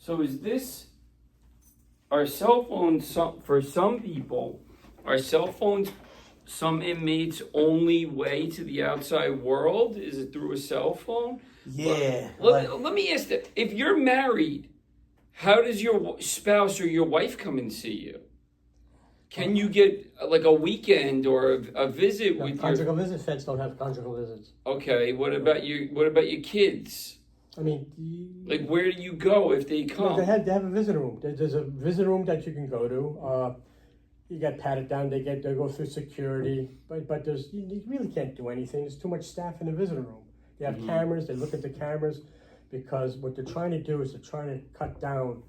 So is this, are cell phones, for some people, are cell phones some inmates' only way to the outside world? Is it through a cell phone? Yeah. Let me ask that. If you're married, how does your spouse or your wife come and see you? Can you get like a weekend or a visit with conjugal visits? Feds don't have conjugal visits. Okay, what about your kids? I mean, Like, where do you go if they come? no, they have a visitor room. There's a visitor room that you can go to. You get patted down. They go through security, but you really can't do anything. There's too much staff in the visitor room. They have cameras. They look at the cameras because what they're trying to do is they're trying to cut down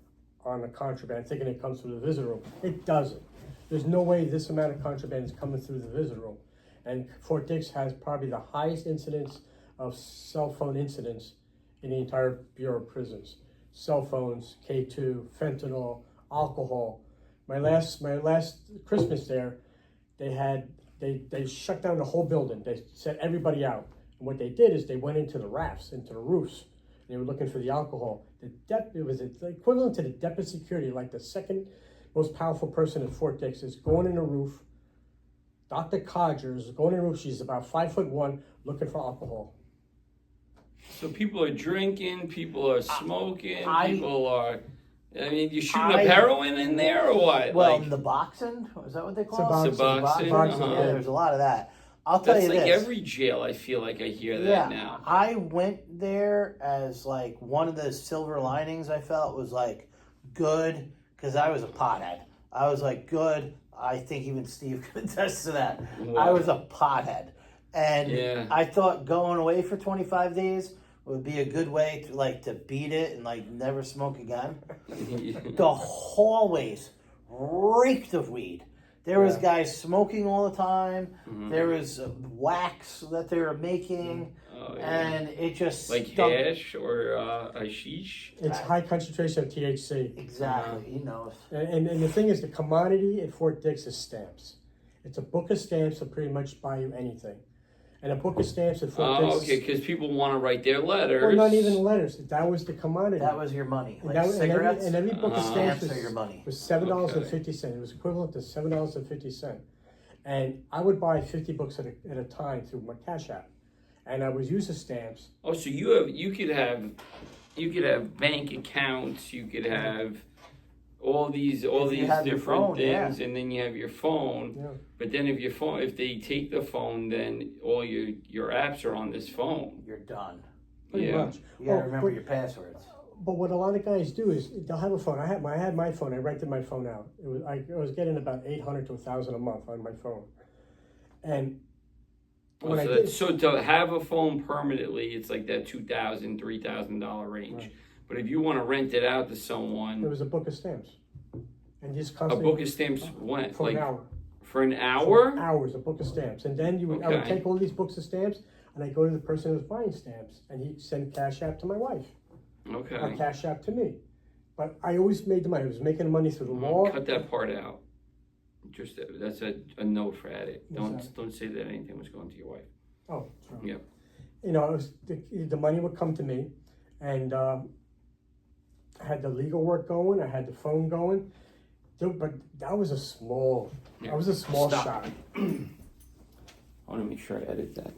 on the contraband, thinking it comes through the visitor room. It doesn't. There's no way this amount of contraband is coming through the visitor room. And Fort Dix has probably the highest incidence of cell phone incidents in the entire Bureau of Prisons. Cell phones, K2, fentanyl, alcohol. My last Christmas there, they shut down the whole building. They set everybody out. And what they did is they went into the rafts, into the roofs. They were looking for the alcohol. It was equivalent to the depth security, like the second most powerful person at Fort Dix is going in the roof. Dr. Codgers is going in the roof. She's about 5'1", looking for alcohol. So people are drinking, people are smoking, people are. I mean, you shooting up heroin in there or what? Well, the boxing, is that what they call it? Suboxone. Yeah, there's a lot of that. I'll tell you this. That's like every jail. I feel like I hear that now. I went there as like one of the silver linings. I felt was like good because I was a pothead. I was like good. I think even Steve could attest to that. Wow. I was a pothead, and I thought going away for 25 days would be a good way to beat it and like never smoke again. The hallways reeked of weed. There was guys smoking all the time. Mm-hmm. There was wax that they were making, and it just like hash or hashish. It's high concentration of THC. Exactly, he knows. And the thing is, the commodity at Fort Dix is stamps. It's a book of stamps to pretty much buy you anything. And a book of stamps at Fort Dix. Okay, because people want to write their letters. Well, not even letters. That was the commodity. That was your money. And like cigarettes. And every book of stamps was your money. Was $7.50. It was equivalent to $7.50. And I would buy 50 books at a time through my Cash App. And I would use the stamps. Oh, so you could have bank accounts. You could have all these different things, and then you have your phone. Yeah. But then if they take the phone, then all your apps are on this phone. You're done. Pretty much. You gotta remember your passwords. But what a lot of guys do is they'll have a phone. I had my phone. I rented my phone out. I was getting about $800 to $1,000 a month on my phone, and so to have a phone permanently, it's like that $2,000, $3,000 range. Right. But if you want to rent it out to someone, there was a book of stamps, and just a constantly book of stamps went for like an hour. For an hour? For hours, a book of stamps, and then I would take all these books of stamps, and I go to the person who was buying stamps, and he'd send Cash App to my wife. Okay. Or Cash App to me, but I always made the money. I was making the money through the law. Cut that part out. Just that's a note for edit. Don't say that anything was going to your wife. Oh, true. Yeah. You know, it was the money would come to me, and I had the legal work going. I had the phone going, but that was a small. Yeah. That was a small Stop. shot. I want to make sure I edit that.